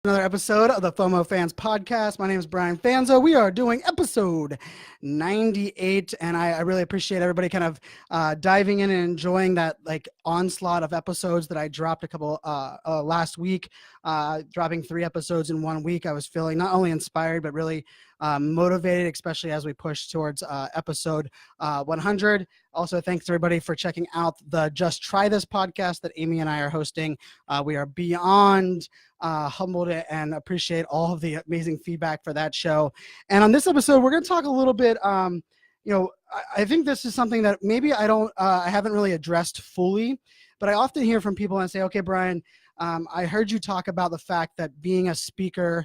Another episode of the FOMO Fans Podcast. My name is Brian Fanzo. We are doing episode 98, and I really appreciate everybody kind of diving in and enjoying that onslaught of episodes that I dropped a couple last week. Dropping 3 episodes in 1 week, I was feeling not only inspired but really motivated, especially as we push towards episode 100. Also, thanks to everybody for checking out the Just Try This podcast that Amy and I are hosting. We are beyond humbled and appreciate all of the amazing feedback for that show. And on this episode, we're going to talk a little bit, I think this is something that maybe I haven't really addressed fully, but I often hear from people and say, okay, Brian, I heard you talk about the fact that being a speaker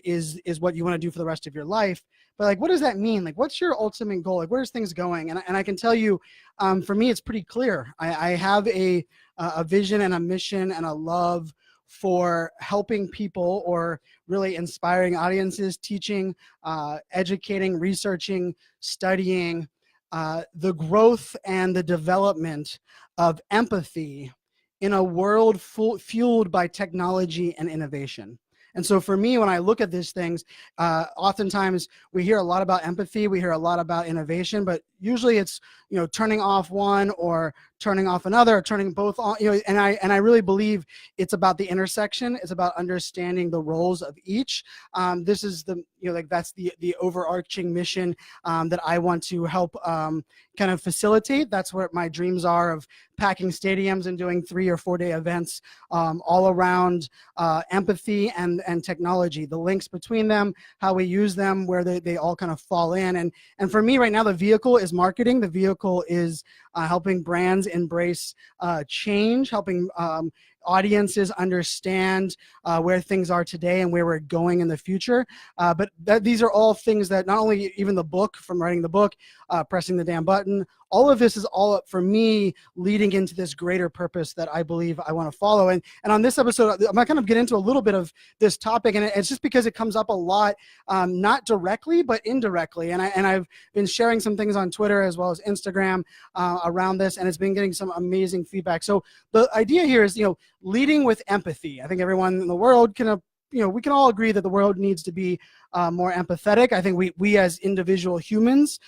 is what you want to do for the rest of your life. But what does that mean? What's your ultimate goal? Where's things going? And I can tell you, for me, it's pretty clear. I have a vision and a mission and a love for helping people, or really inspiring audiences, teaching, educating, researching, studying the growth and the development of empathy in a world fueled by technology and innovation. And so for me, when I look at these things, oftentimes we hear a lot about empathy, we hear a lot about innovation, but usually it's, turning off one or turning off another, or turning both on, and I really believe it's about the intersection. It's about understanding the roles of each. This is that's the overarching mission that I want to help kind of facilitate. That's what my dreams are, of packing stadiums and doing 3 or 4 day events all around empathy and technology, the links between them, how we use them, where they all kind of fall in. And for me right now, the vehicle is marketing. The vehicle is helping brands embrace change, helping audiences understand where things are today and where we're going in the future. But these are all things that not only even the book, from writing the book, pressing the damn button, all of this is all up for me leading into this greater purpose that I believe I want to follow. And on this episode, I'm going to get into a little bit of this topic, and it's just because it comes up a lot, not directly, but indirectly. And I've been sharing some things on Twitter as well as Instagram around this, and it's been getting some amazing feedback. So the idea here is, leading with empathy. I think everyone in the world can, we can all agree that the world needs to be more empathetic. I think we as individual humans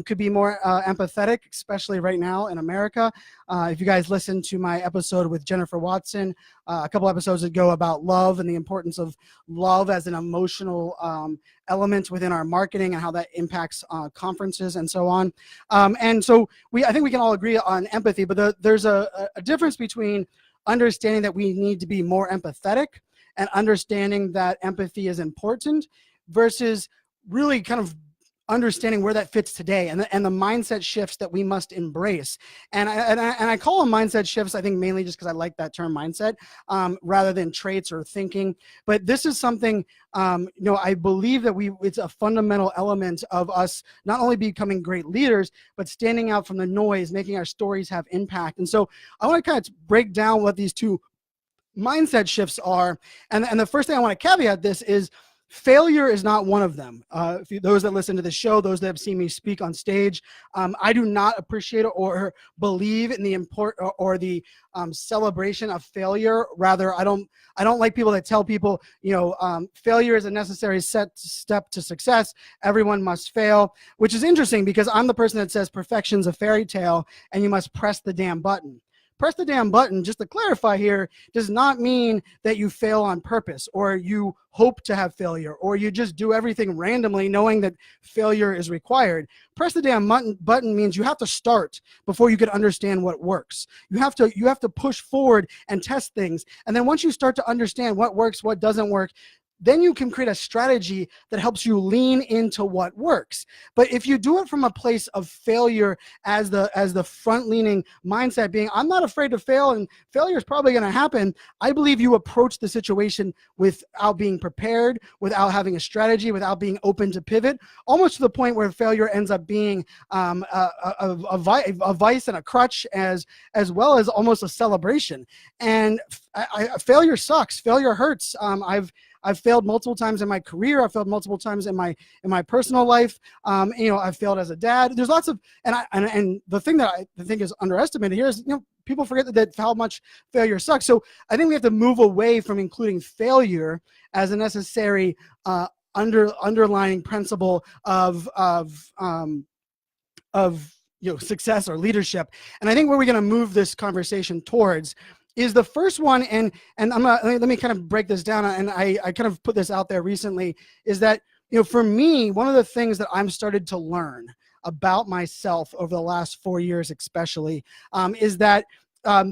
could be more empathetic, especially right now in America. If you guys listened to my episode with Jennifer Watson a couple episodes ago about love and the importance of love as an emotional element within our marketing and how that impacts conferences and so on. And so I think we can all agree on empathy, but there's a difference between understanding that we need to be more empathetic and understanding that empathy is important, versus really kind of understanding where that fits today and the mindset shifts that we must embrace. And I call them mindset shifts, I think, mainly just because I like that term mindset, rather than traits or thinking. But this is something, I believe that it's a fundamental element of us not only becoming great leaders, but standing out from the noise, making our stories have impact. And so I want to kind of break down what these two mindset shifts are. And the first thing I want to caveat this is, failure is not one of them. Those that listen to the show, those that have seen me speak on stage, I do not appreciate or believe in the import or the celebration of failure. Rather, I don't like people that tell people, failure is a necessary step to success. Everyone must fail, which is interesting because I'm the person that says perfection's a fairy tale and you must press the damn button. Press the damn button, just to clarify here, does not mean that you fail on purpose, or you hope to have failure, or you just do everything randomly knowing that failure is required. Press the damn button means you have to start before you can understand what works. You have to push forward and test things. And then once you start to understand what works, what doesn't work, then you can create a strategy that helps you lean into what works. But if you do it from a place of failure as the front-leaning mindset, being, I'm not afraid to fail and failure is probably going to happen, I believe you approach the situation without being prepared, without having a strategy, without being open to pivot, almost to the point where failure ends up being a vice and a crutch, as well as almost a celebration. And failure sucks. Failure hurts. I've failed multiple times in my career. I've failed multiple times in my personal life. I've failed as a dad. There's lots of, and the thing that I think is underestimated here is, people forget that how much failure sucks. So I think we have to move away from including failure as a necessary underlying principle of success or leadership. And I think where we're going to move this conversation towards is the first one, and let me kind of break this down, and I kind of put this out there recently, is that, for me, one of the things that I'm started to learn about myself over the last 4 years especially, is that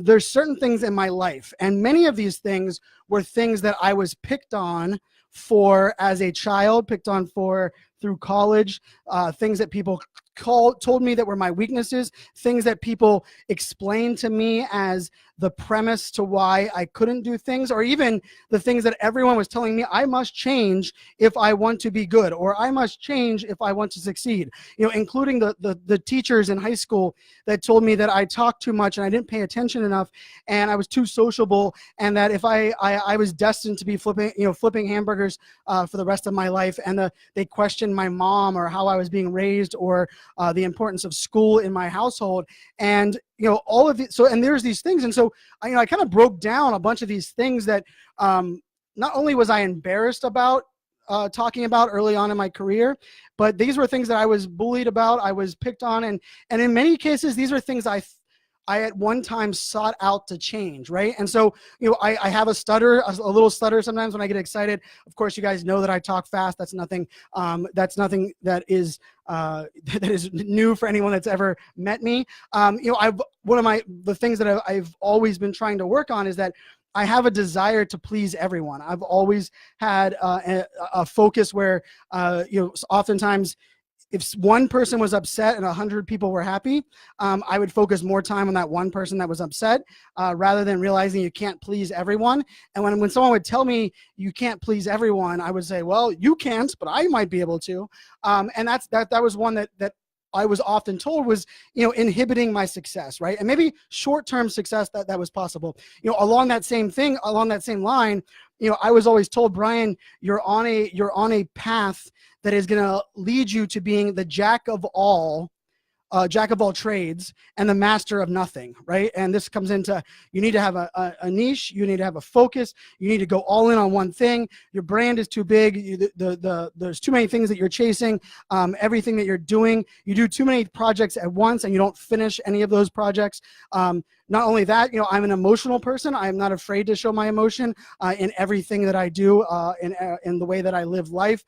there's certain things in my life, and many of these things were things that I was picked on for as a child, picked on for through college, things that people told me that were my weaknesses, things that people explained to me as the premise to why I couldn't do things, or even the things that everyone was telling me I must change if I want to be good, or I must change if I want to succeed, including the teachers in high school that told me that I talked too much and I didn't pay attention enough and I was too sociable, and that if I was destined to be flipping hamburgers for the rest of my life, and they questioned my mom or how I was being raised, or the importance of school in my household, and all of it. So, and there's these things, and so I kind of broke down a bunch of these things that not only was I embarrassed about talking about early on in my career, but these were things that I was bullied about, I was picked on, and in many cases these are things I at one time sought out to change, right? And so, I have a stutter, a little stutter sometimes when I get excited. Of course, you guys know that I talk fast. That's nothing that is that is new for anyone that's ever met me. One of the things that I've always been trying to work on is that I have a desire to please everyone. I've always had a focus where, oftentimes, if one person was upset and 100 people were happy, I would focus more time on that one person that was upset, rather than realizing you can't please everyone. And when someone would tell me you can't please everyone, I would say, well, you can't, but I might be able to. And that was one that I was often told was, inhibiting my success, right? And maybe short-term success that was possible. Along that same line, I was always told, Brian, you're on a path that is going to lead you to being the jack of all trades and the master of nothing, right? And this comes into, you need to have a niche, you need to have a focus, you need to go all in on one thing. Your brand is too big, there's too many things that you're chasing, everything that you're doing, you do too many projects at once and you don't finish any of those projects. Not only that, I'm an emotional person. I'm not afraid to show my emotion in everything that I do, in the way that I live life,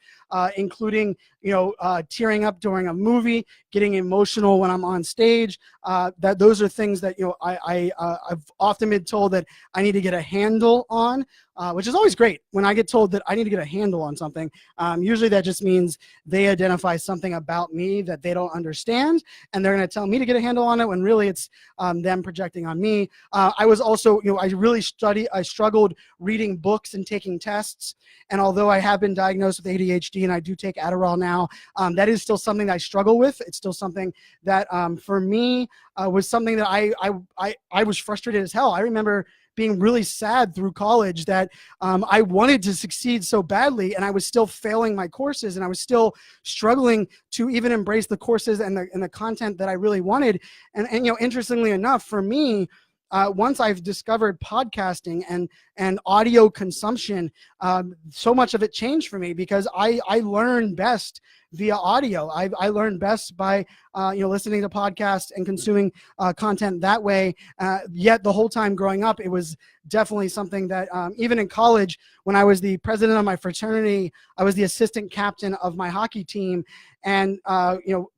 including, tearing up during a movie, getting emotional when I'm on stage. Those are things that, I've often been told that I need to get a handle on, which is always great when I get told that I need to get a handle on something. Usually that just means they identify something about me that they don't understand, and they're going to tell me to get a handle on it, when really it's them projecting on me. I was also, I struggled reading books and taking tests. And although I have been diagnosed with ADHD and I do take Adderall now, that is still something that I struggle with. It's still something that, for me, was something that I was frustrated as hell. I remember being really sad through college that I wanted to succeed so badly, and I was still failing my courses, and I was still struggling to even embrace the courses and the content that I really wanted. And interestingly enough, for me, once I've discovered podcasting and audio consumption, so much of it changed for me, because I learn best via audio. I learned best by listening to podcasts and consuming content that way. Yet the whole time growing up, it was definitely something that even in college, when I was the president of my fraternity, I was the assistant captain of my hockey team. And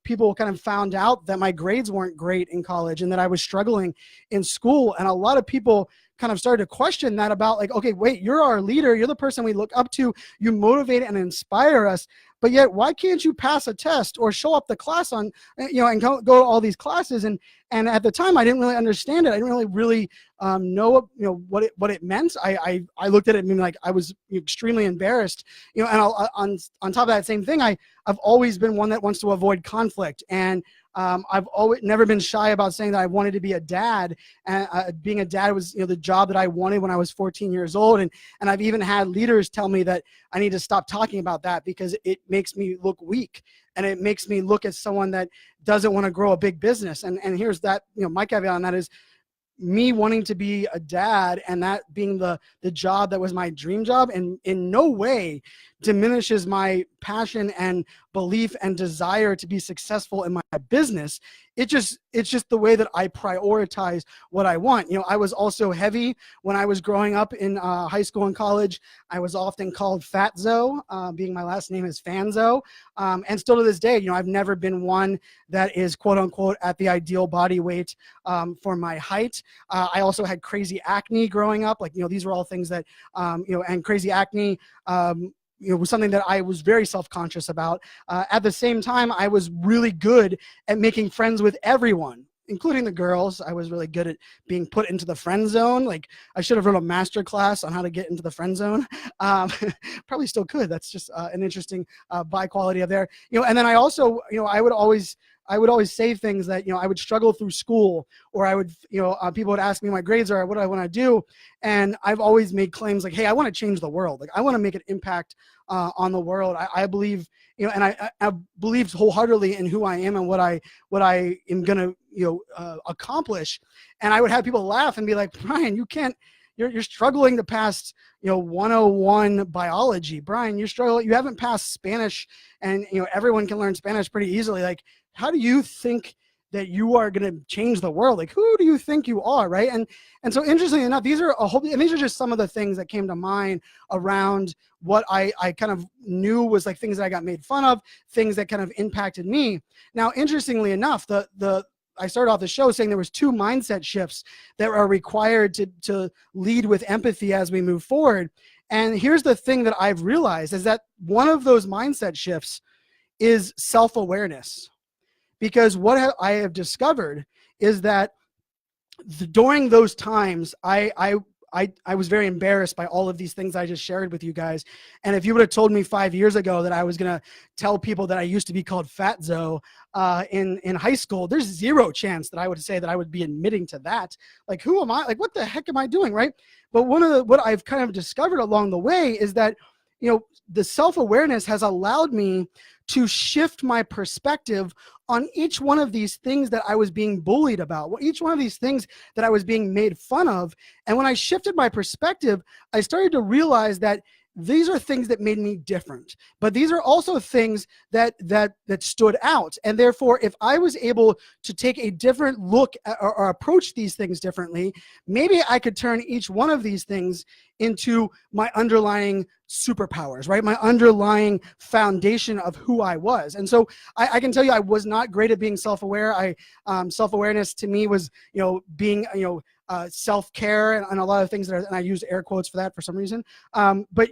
people kind of found out that my grades weren't great in college and that I was struggling in school. And a lot of people kind of started to question that about, like, okay, wait, you're our leader. You're the person we look up to. You motivate and inspire us. But yet, why can't you pass a test or show up the class on, and go to all these classes? And at the time, I didn't really understand it. I didn't really know, what it meant. I looked at it and like I was extremely embarrassed, and on top of that same thing, I've always been one that wants to avoid conflict. And I've always never been shy about saying that I wanted to be a dad, and being a dad was, the job that I wanted when I was 14 years old. And I've even had leaders tell me that I need to stop talking about that because it makes me look weak, and it makes me look at someone that doesn't want to grow a big business. And here's that, my caveat on that is me wanting to be a dad and that being the job that was my dream job, and in no way diminishes my passion and belief and desire to be successful in my business. It's just the way that I prioritize what I want. I was also heavy when I was growing up in high school and college. I was often called Fatzo, being my last name is Fanzo. And still to this day, I've never been one that is quote unquote at the ideal body weight for my height. I also had crazy acne growing up. These were all things that, and crazy acne, was something that I was very self-conscious about. At the same time, I was really good at making friends with everyone, including the girls. I was really good at being put into the friend zone. I should have run a master class on how to get into the friend zone. Probably still could. That's just an interesting by quality of there. And then I also, I would always say things that, I would struggle through school, or I would, people would ask me my grades are, what do I want to do? And I've always made claims like, hey, I want to change the world. I want to make an impact on the world. I believe, and I believe wholeheartedly in who I am and what I am going to, accomplish. And I would have people laugh and be like, Brian, you're struggling to pass, 101 biology. Brian, you haven't passed Spanish, and, everyone can learn Spanish pretty easily. How do you think that you are going to change the world? Who do you think you are, right? And so interestingly enough, these are just some of the things that came to mind around what I kind of knew was things that I got made fun of, things that kind of impacted me. Now, interestingly enough, I started off the show saying there was 2 mindset shifts that are required to lead with empathy as we move forward. And here's the thing that I've realized is that one of those mindset shifts is self-awareness. Because what I have discovered is that during those times, I was very embarrassed by all of these things I just shared with you guys. And if you would have told me 5 years ago that I was going to tell people that I used to be called Fatzo in high school, there's zero chance that I would say that I would be admitting to that. Who am I? What the heck am I doing, right? But what I've kind of discovered along the way is that, the self-awareness has allowed me to shift my perspective on each one of these things that I was being bullied about, each one of these things that I was being made fun of. And when I shifted my perspective, I started to realize that these are things that made me different, but these are also things that stood out. And therefore, if I was able to take a different look at, or approach these things differently, maybe I could turn each one of these things into my underlying superpowers, right? My underlying foundation of who I was. And so I can tell you, I was not great at being self-aware. Self-awareness to me was, being, self-care and a lot of things and I use air quotes for that for some reason. But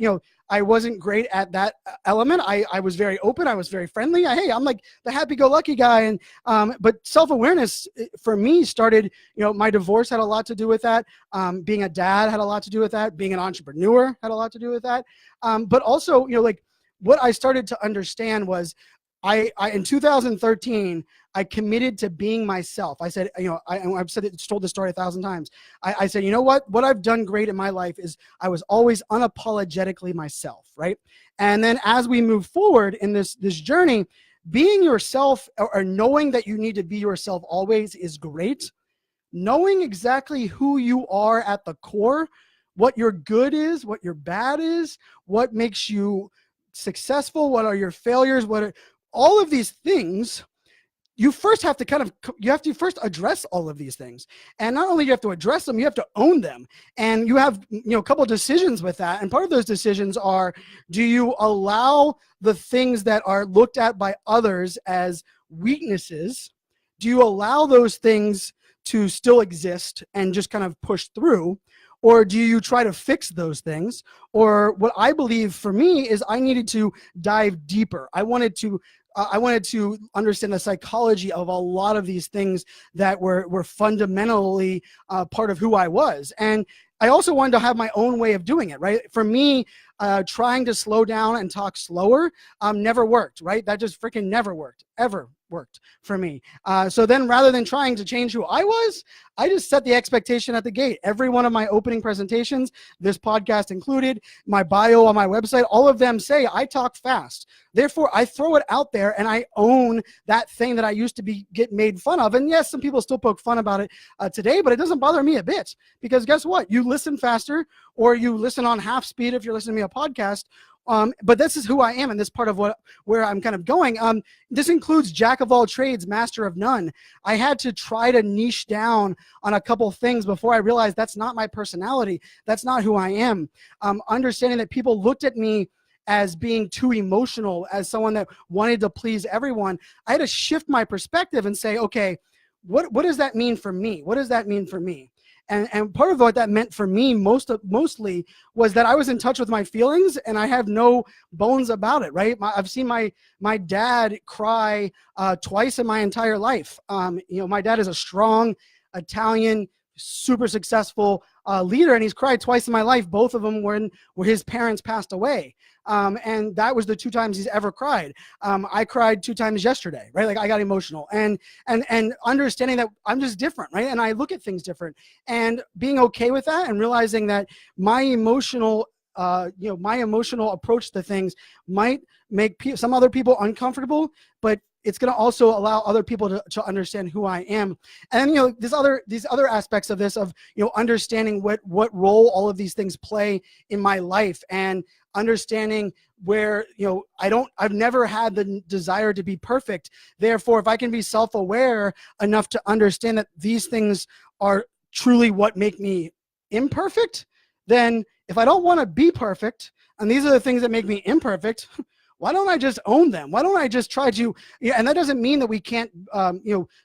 I wasn't great at that element. I was very open. I was very friendly. Hey, I'm the happy-go-lucky guy. And but self-awareness for me started, my divorce had a lot to do with that. Being a dad had a lot to do with that. Being an entrepreneur had a lot to do with that. But also, what I started to understand was I in 2013, I committed to being myself. I said, I've said it, told the story 1,000 times. I said, what I've done great in my life is I was always unapologetically myself, right? And then as we move forward in this journey, being yourself or knowing that you need to be yourself always is great. Knowing exactly who you are at the core, what your good is, what your bad is, what makes you successful, what are your failures, all of these things, you first have to first address all of these things. And not only do you have to address them, you have to own them. And you have, a couple of decisions with that. And part of those decisions are, do you allow the things that are looked at by others as weaknesses? Do you allow those things to still exist and just kind of push through? Or do you try to fix those things? Or what I believe for me is I needed to dive deeper. I wanted to understand the psychology of a lot of these things that were fundamentally part of who I was. And I also wanted to have my own way of doing it, right? For me, trying to slow down and talk slower never worked, right? That just freaking never worked, ever worked for me. So then rather than trying to change who I was, I just set the expectation at the gate. Every one of my opening presentations, this podcast included, my bio on my website, all of them say I talk fast. Therefore, I throw it out there and I own that thing that I used to get made fun of. And yes, some people still poke fun about it today, but it doesn't bother me a bit, because guess what? You listen faster, or you listen on half speed if you're listening to me a podcast. But this is who I am, and this part of where I'm kind of going. This includes jack of all trades, master of none. I had to try to niche down on a couple things before I realized that's not my personality. That's not who I am. Understanding that people looked at me as being too emotional, as someone that wanted to please everyone. I had to shift my perspective and say, okay, what does that mean for me? What does that mean for me? And part of what that meant for me mostly was that I was in touch with my feelings, and I have no bones about it, right? I've seen my dad cry twice in my entire life. My dad is a strong Italian, super successful leader, and he's cried twice in my life. Both of them were where his parents passed away. And that was the 2 times he's ever cried. I cried 2 times yesterday, right? Like I got emotional, and understanding that I'm just different, right? And I look at things different, and being okay with that, and realizing that my emotional approach to things might make some other people uncomfortable, but it's going to also allow other people to understand who I am. And these other aspects of this, of understanding what role all of these things play in my life, and understanding where I've never had the desire to be perfect. Therefore, if I can be self-aware enough to understand that these things are truly what make me imperfect, then if I don't want to be perfect, and these are the things that make me imperfect, why don't I just own them? Why don't I just try to, and that doesn't mean that we can't,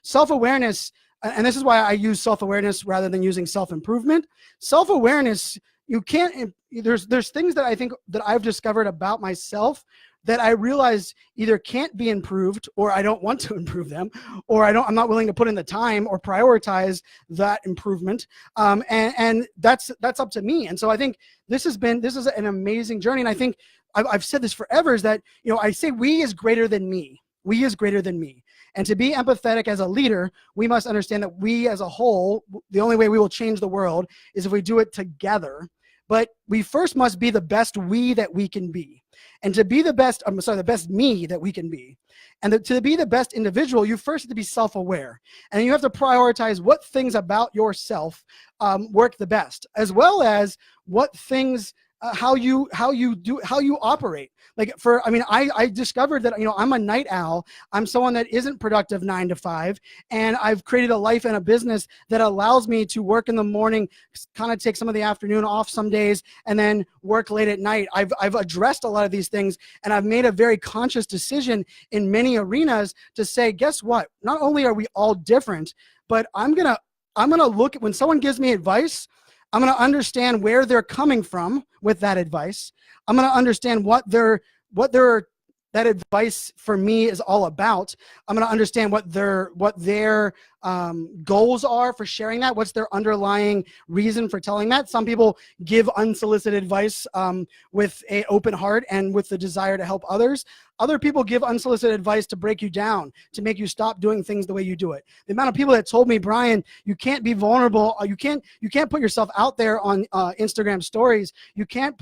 self-awareness, and this is why I use self-awareness rather than using self-improvement. Self-awareness, you can't, there's things that I think that I've discovered about myself that I realize either can't be improved, or I don't want to improve them, or I'm not willing to put in the time or prioritize that improvement. And that's up to me. And so I think this is an amazing journey. And I think I've said this forever, is that, I say we is greater than me. We is greater than me. And to be empathetic as a leader, we must understand that we as a whole, the only way we will change the world is if we do it together. But we first must be the best we that we can be. And to be the best me that we can be. And to be the best individual, you first have to be self-aware. And you have to prioritize what things about yourself work the best, as well as what things, how you operate. I discovered that, I'm a night owl. I'm someone that isn't productive 9 to 5. And I've created a life and a business that allows me to work in the morning, kind of take some of the afternoon off some days, and then work late at night. I've addressed a lot of these things, and I've made a very conscious decision in many arenas to say, guess what? Not only are we all different, but I'm going to look at, when someone gives me advice, I'm going to understand where they're coming from with that advice. I'm going to understand what that advice for me is all about. I'm going to understand what their goals are for sharing that. What's their underlying reason for telling that? Some people give unsolicited advice with an open heart and with the desire to help others. Other people give unsolicited advice to break you down, to make you stop doing things the way you do it. The amount of people that told me, Brian, you can't be vulnerable. You can't put yourself out there on Instagram stories. You can't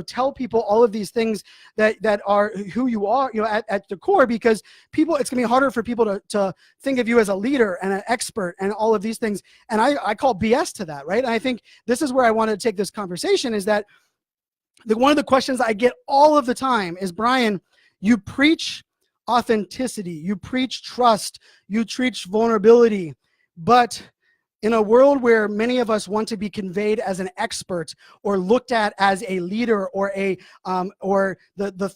tell people all of these things that are who you are, at the core, because it's gonna be harder for people to think of you as a leader and an expert and all of these things. And I call BS to that, right? And I think this is where I want to take this conversation, is that one of the questions I get all of the time is, Brian, you preach authenticity, you preach trust, you preach vulnerability, but in a world where many of us want to be conveyed as an expert, or looked at as a leader, or the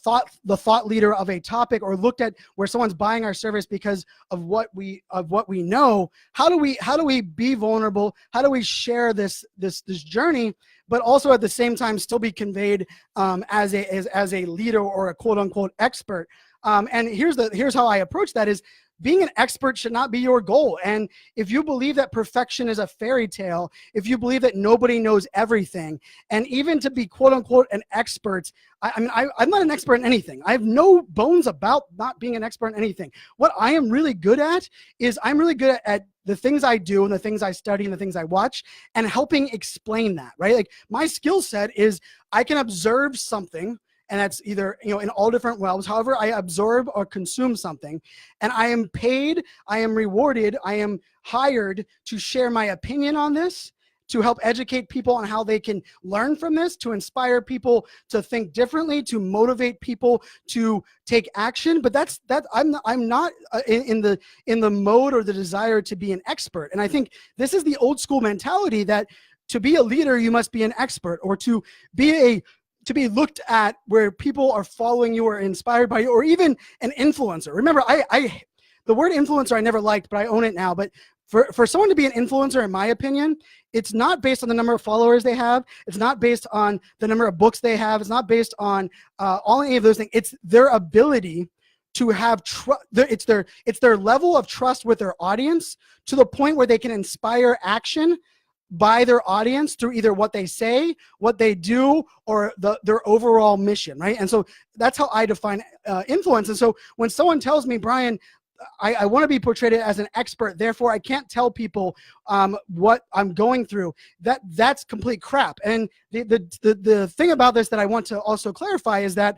thought leader of a topic, or looked at where someone's buying our service because of what we know, how do we be vulnerable? How do we share this journey, but also at the same time still be conveyed as a leader or a quote unquote expert? And here's how I approach that is, being an expert should not be your goal. And if you believe that perfection is a fairy tale, if you believe that nobody knows everything, and even to be quote unquote an expert, I'm not an expert in anything. I have no bones about not being an expert in anything. What I am really good at is I'm really good at the things I do and the things I study and the things I watch and helping explain that, right? Like my skill set is I can observe something, and that's either, in all different realms. However, I absorb or consume something, and I am paid, I am rewarded, I am hired to share my opinion on this, to help educate people on how they can learn from this, to inspire people to think differently, to motivate people to take action. But I'm not in the mode or the desire to be an expert. And I think this is the old school mentality that to be a leader, you must be an expert, or to be looked at where people are following you or inspired by you, or even an influencer. Remember, the word influencer I never liked, but I own it now. But for someone to be an influencer, in my opinion, it's not based on the number of followers they have. It's not based on the number of books they have. It's not based on any of those things. It's their ability to have it's their level of trust with their audience to the point where they can inspire action by their audience through either what they say, what they do, or their overall mission, right? And so that's how I define influence. And so when someone tells me, Brian, I want to be portrayed as an expert, therefore I can't tell people what I'm going through, that's complete crap. And the thing about this that I want to also clarify is that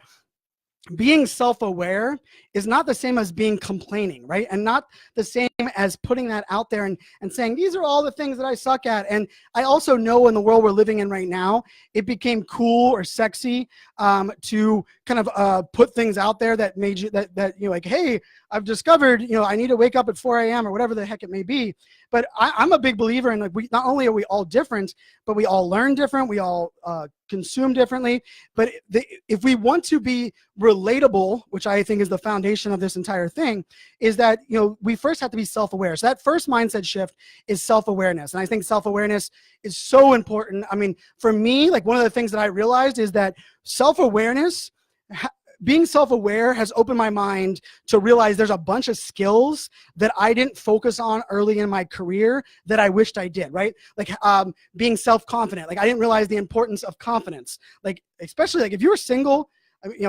being self-aware is not the same as being complaining, right? And not the same as putting that out there and saying, these are all the things that I suck at. And I also know in the world we're living in right now, it became cool or sexy to kind of put things out there that made you, like, hey, I've discovered, I need to wake up at 4 a.m. or whatever the heck it may be. But I'm a big believer in, like, not only are we all different, but we all learn different, we all consume differently. But if we want to be relatable, which I think is the foundation of this entire thing, is that, we first have to be self-aware. So that first mindset shift is self-awareness. And I think self-awareness is so important. I mean, for me, like, one of the things that I realized is that self-awareness, being self-aware has opened my mind to realize there's a bunch of skills that I didn't focus on early in my career that I wished I did, right? Like being self-confident. Like, I didn't realize the importance of confidence. Like, especially like if you're single,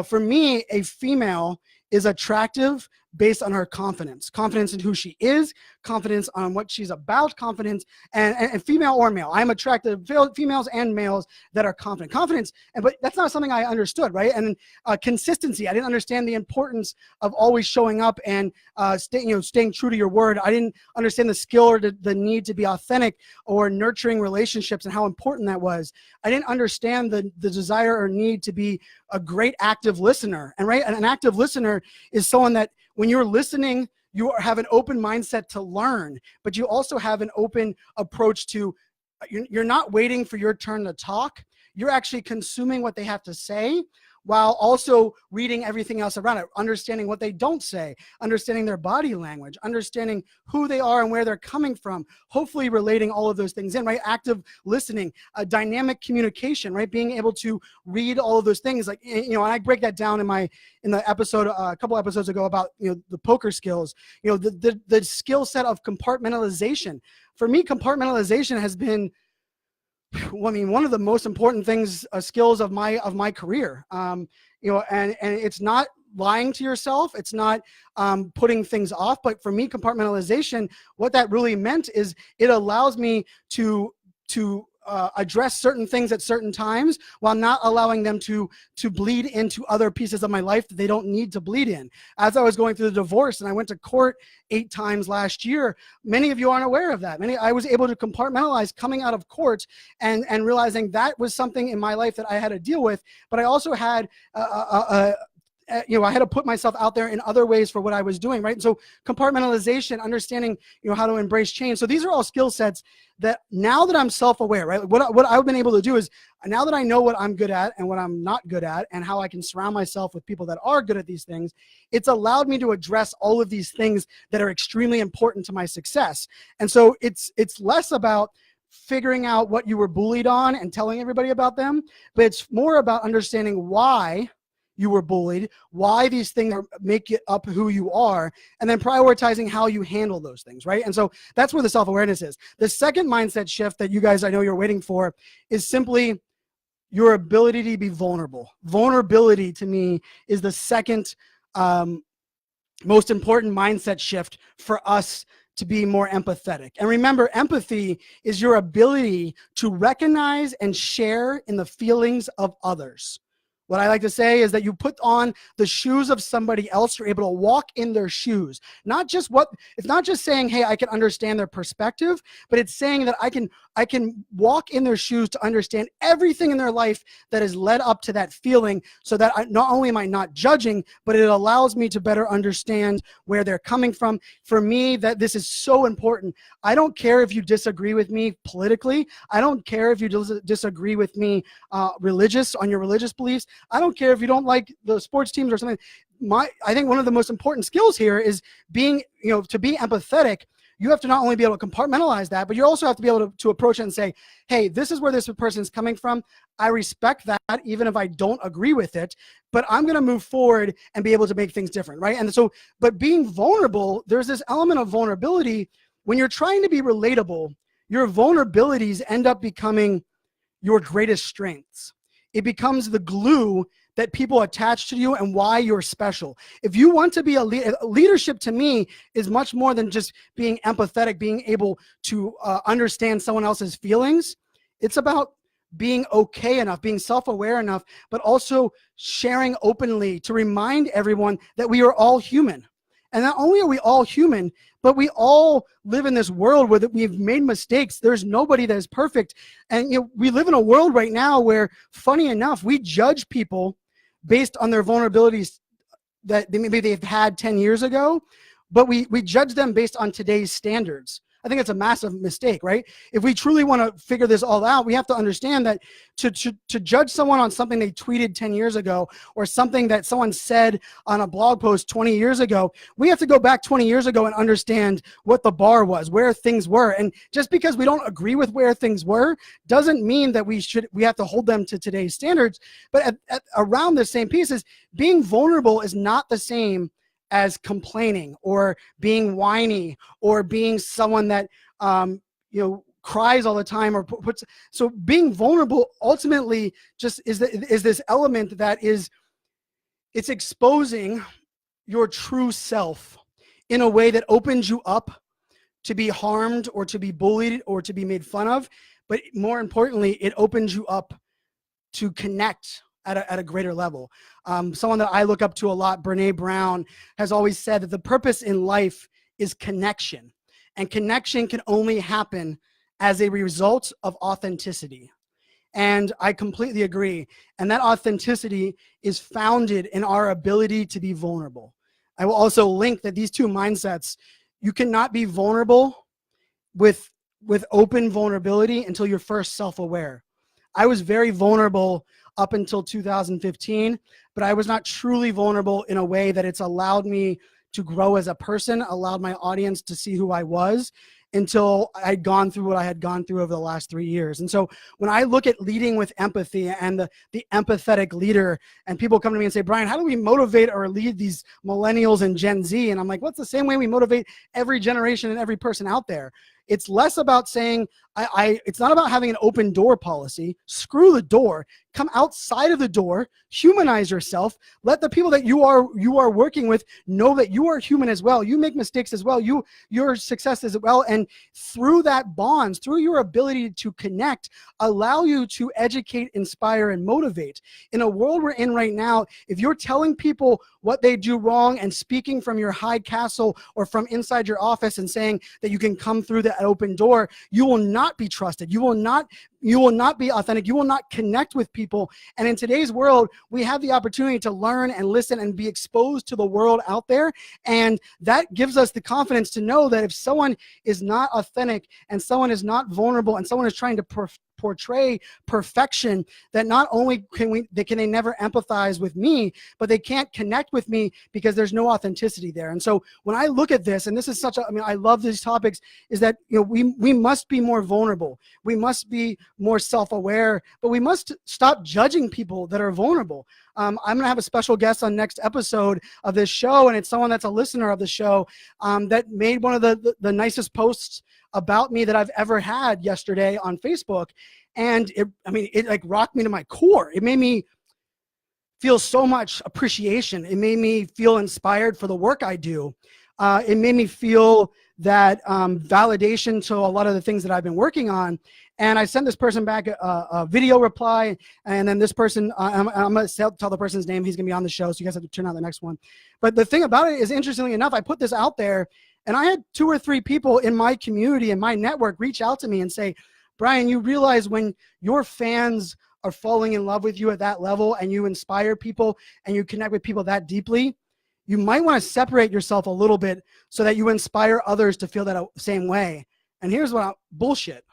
for me, a female is attractive based on her confidence in who she is, confidence on what she's about, confidence, and female or male. I'm attracted to females and males that are confidence, but that's not something I understood, right? And consistency, I didn't understand the importance of always showing up and staying true to your word. I didn't understand the skill or the need to be authentic or nurturing relationships and how important that was. I didn't understand the desire or need to be a great active listener. And right, an active listener is someone that when you're listening, you have an open mindset to learn, but you also have an open approach to, you're not waiting for your turn to talk. You're actually consuming what they have to say while also reading everything else around it, understanding what they don't say, understanding their body language, understanding who they are and where they're coming from, hopefully relating all of those things in, right? Active listening, dynamic communication, right? Being able to read all of those things. Like, and I break that down in the episode, a couple episodes ago about, the poker skills, the skill set of compartmentalization. For me, compartmentalization has been, one of the most important things, skills of my career. And it's not lying to yourself. It's not putting things off. But for me, compartmentalization, what that really meant is it allows me to address certain things at certain times while not allowing them to bleed into other pieces of my life that they don't need to bleed in. As I was going through the divorce and I went to court 8 times last year, many of you aren't aware of that. I was able to compartmentalize coming out of court and realizing that was something in my life that I had to deal with. But I also had I had to put myself out there in other ways for what I was doing, right? So compartmentalization, understanding, how to embrace change. So these are all skill sets that now that I'm self-aware, right? What I've been able to do is, now that I know what I'm good at and what I'm not good at and how I can surround myself with people that are good at these things, it's allowed me to address all of these things that are extremely important to my success. And so it's less about figuring out what you were bullied on and telling everybody about them, but it's more about understanding why you were bullied, why these things make it up who you are, and then prioritizing how you handle those things, right? And so that's where the self-awareness is. The second mindset shift that you guys, I know you're waiting for, is simply your ability to be vulnerable. Vulnerability, to me, is the second most important mindset shift for us to be more empathetic. And remember, empathy is your ability to recognize and share in the feelings of others. What I like to say is that you put on the shoes of somebody else, you're able to walk in their shoes. It's not just saying, hey, I can understand their perspective, but it's saying that I can walk in their shoes to understand everything in their life that has led up to that feeling, so that not only am I not judging, but it allows me to better understand where they're coming from. For me, that this is so important. I don't care if you disagree with me politically. I don't care if you disagree with me on your religious beliefs. I don't care if you don't like the sports teams or something. I think one of the most important skills here is being, to be empathetic. You have to not only be able to compartmentalize that, but you also have to be able to approach it and say, hey, this is where this person is coming from. I respect that, even if I don't agree with it, but I'm going to move forward and be able to make things different, right? And so, but being vulnerable, there's this element of vulnerability. When you're trying to be relatable, your vulnerabilities end up becoming your greatest strengths. It becomes the glue that people attach to you and why you're special. If you want to be leadership, to me, is much more than just being empathetic, being able to understand someone else's feelings. It's about being okay enough, being self-aware enough, but also sharing openly to remind everyone that we are all human. And not only are we all human, but we all live in this world where we've made mistakes. There's nobody that is perfect. And we live in a world right now where, funny enough, we judge people based on their vulnerabilities that maybe they've had 10 years ago, but we judge them based on today's standards. I think it's a massive mistake, right? If we truly want to figure this all out, we have to understand that to judge someone on something they tweeted 10 years ago, or something that someone said on a blog post 20 years ago, we have to go back 20 years ago and understand what the bar was, where things were. And just because we don't agree with where things were doesn't mean that we have to hold them to today's standards. But at around the same pieces, being vulnerable is not the same as complaining or being whiny or being someone that cries all the time or puts. So being vulnerable ultimately just is this element that it's exposing your true self in a way that opens you up to be harmed or to be bullied or to be made fun of. But more importantly, it opens you up to connect at a greater level. Someone that I look up to a lot, Brene Brown, has always said that the purpose in life is connection. And connection can only happen as a result of authenticity. And I completely agree. And that authenticity is founded in our ability to be vulnerable. I will also link that these two mindsets, you cannot be vulnerable with open vulnerability until you're first self-aware. I was very vulnerable up until 2015, but I was not truly vulnerable in a way that it's allowed me to grow as a person, allowed my audience to see who I was, until I'd gone through what I had gone through over the last 3 years. And so when I look at leading with empathy and the empathetic leader, and people come to me and say, Brian, how do we motivate or lead these millennials and Gen Z? And I'm like, what's the same way we motivate every generation and every person out there? It's less about saying, it's not about having an open door policy. Screw the door. Come outside of the door, humanize yourself. Let the people that you are working with know that you are human as well. You make mistakes as well. Your success as well. And through that bonds, through your ability to connect, allow you to educate, inspire, and motivate. In a world we're in right now, if you're telling people what they do wrong and speaking from your high castle or from inside your office and saying that you can come through that open door, you will not be trusted. You will not be authentic. You will not connect with people. And in today's world, we have the opportunity to learn and listen and be exposed to the world out there. And that gives us the confidence to know that if someone is not authentic and someone is not vulnerable and someone is trying to portray perfection that not only can they never empathize with me, but they can't connect with me because there's no authenticity there. And so when I look at this, and this is I love these topics, is that we must be more vulnerable. We must be more self-aware, but we must stop judging people that are vulnerable. I'm going to have a special guest on next episode of this show, and it's someone that's a listener of the show that made one of the nicest posts about me that I've ever had yesterday on Facebook. And it like rocked me to my core. It made me feel so much appreciation. It made me feel inspired for the work I do. It made me feel that validation to a lot of the things that I've been working on. And I sent this person back a video reply, and then this person, I'm going to tell the person's name. He's going to be on the show, so you guys have to turn on the next one. But the thing about it is, interestingly enough, I put this out there, and I had 2 or 3 people in my community and my network reach out to me and say, Brian, you realize when your fans are falling in love with you at that level and you inspire people and you connect with people that deeply, you might want to separate yourself a little bit so that you inspire others to feel that same way. And here's bullshit.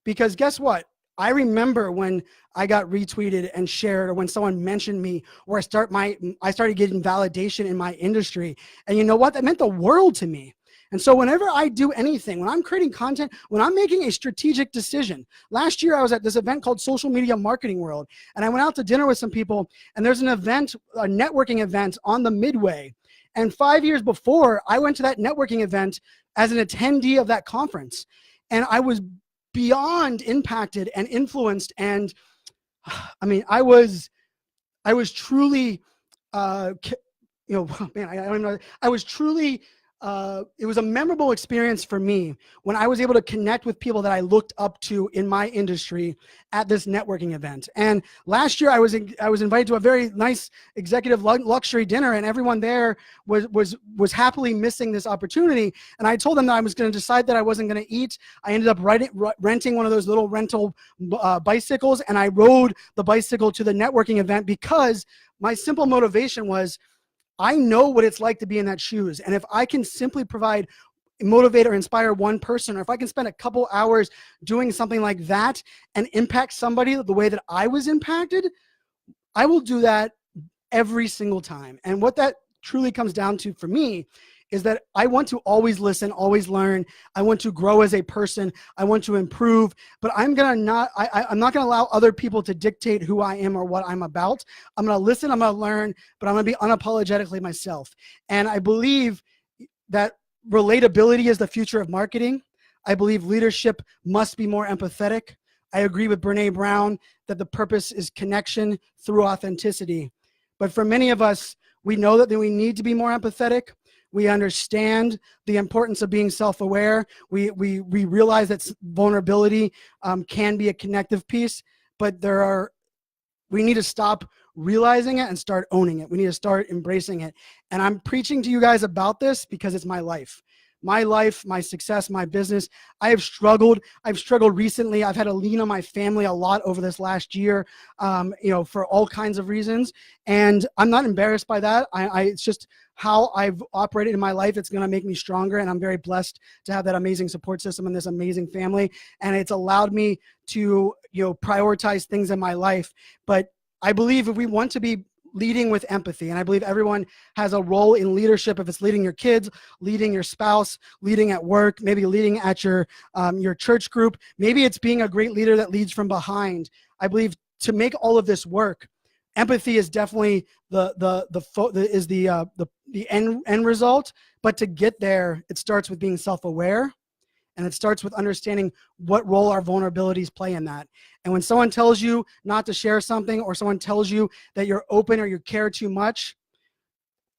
Because guess what? I remember when I got retweeted and shared, or when someone mentioned me, or I started getting validation in my industry. And you know what? That meant the world to me. And so whenever I do anything, when I'm creating content, when I'm making a strategic decision, last year I was at this event called Social Media Marketing World, and I went out to dinner with some people, and there's an event, a networking event on the Midway. And 5 years before, I went to that networking event as an attendee of that conference. And I was beyond impacted and influenced. And I was truly, man, I don't know. I was truly, it was a memorable experience for me when I was able to connect with people that I looked up to in my industry at this networking event. And last year I was invited to a very nice executive luxury dinner, and everyone there was happily missing this opportunity. And I told them that I was going to decide that I wasn't going to eat. I ended up renting one of those little rental bicycles, and I rode the bicycle to the networking event because my simple motivation was, I know what it's like to be in that shoes. And if I can simply motivate or inspire one person, or if I can spend a couple hours doing something like that and impact somebody the way that I was impacted, I will do that every single time. And what that truly comes down to for me is that I want to always listen, always learn. I want to grow as a person. I want to improve, but I'm not going to allow other people to dictate who I am or what I'm about. I'm going to listen, I'm going to learn, but I'm going to be unapologetically myself. And I believe that relatability is the future of marketing. I believe leadership must be more empathetic. I agree with Brene Brown that the purpose is connection through authenticity. But for many of us, we know that we need to be more empathetic. We understand the importance of being self-aware. We realize that vulnerability can be a connective piece, but we need to stop realizing it and start owning it. We need to start embracing it. And I'm preaching to you guys about this because it's my life. My life, my success, my business. I've struggled recently. I've had to lean on my family a lot over this last year, for all kinds of reasons. And I'm not embarrassed by that. It's just how I've operated in my life. It's going to make me stronger. And I'm very blessed to have that amazing support system and this amazing family. And it's allowed me to, prioritize things in my life. But I believe if we want to be leading with empathy, and I believe everyone has a role in leadership. If it's leading your kids, leading your spouse, leading at work, maybe leading at your church group, maybe it's being a great leader that leads from behind. I believe to make all of this work, empathy is definitely the end result. But to get there, it starts with being self-aware. And it starts with understanding what role our vulnerabilities play in that. And when someone tells you not to share something, or someone tells you that you're open or you care too much,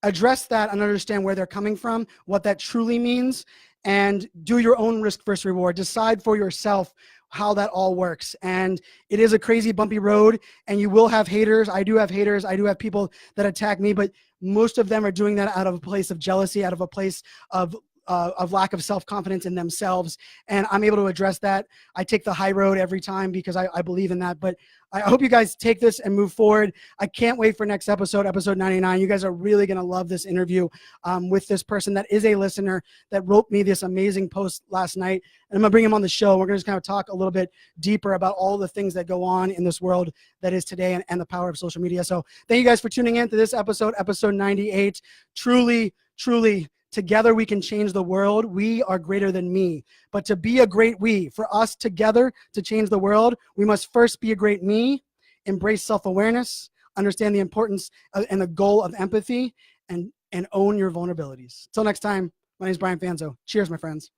address that and understand where they're coming from, what that truly means, and do your own risk versus reward. Decide for yourself how that all works. And it is a crazy bumpy road, and you will have haters. I do have haters. I do have people that attack me, but most of them are doing that out of a place of jealousy, out of a place of of lack of self-confidence in themselves. And I'm able to address that. I take the high road every time because I believe in that. But I hope you guys take this and move forward. I can't wait for next episode, episode 99. You guys are really going to love this interview with this person that is a listener that wrote me this amazing post last night. And I'm going to bring him on the show. We're going to just kind of talk a little bit deeper about all the things that go on in this world that is today and the power of social media. So thank you guys for tuning in to this episode, episode 98. Truly, truly, together we can change the world. We are greater than me. But to be a great we, for us together to change the world, we must first be a great me, embrace self-awareness, understand the importance and the goal of empathy, and own your vulnerabilities. Till next time, my name is Brian Fanzo. Cheers, my friends.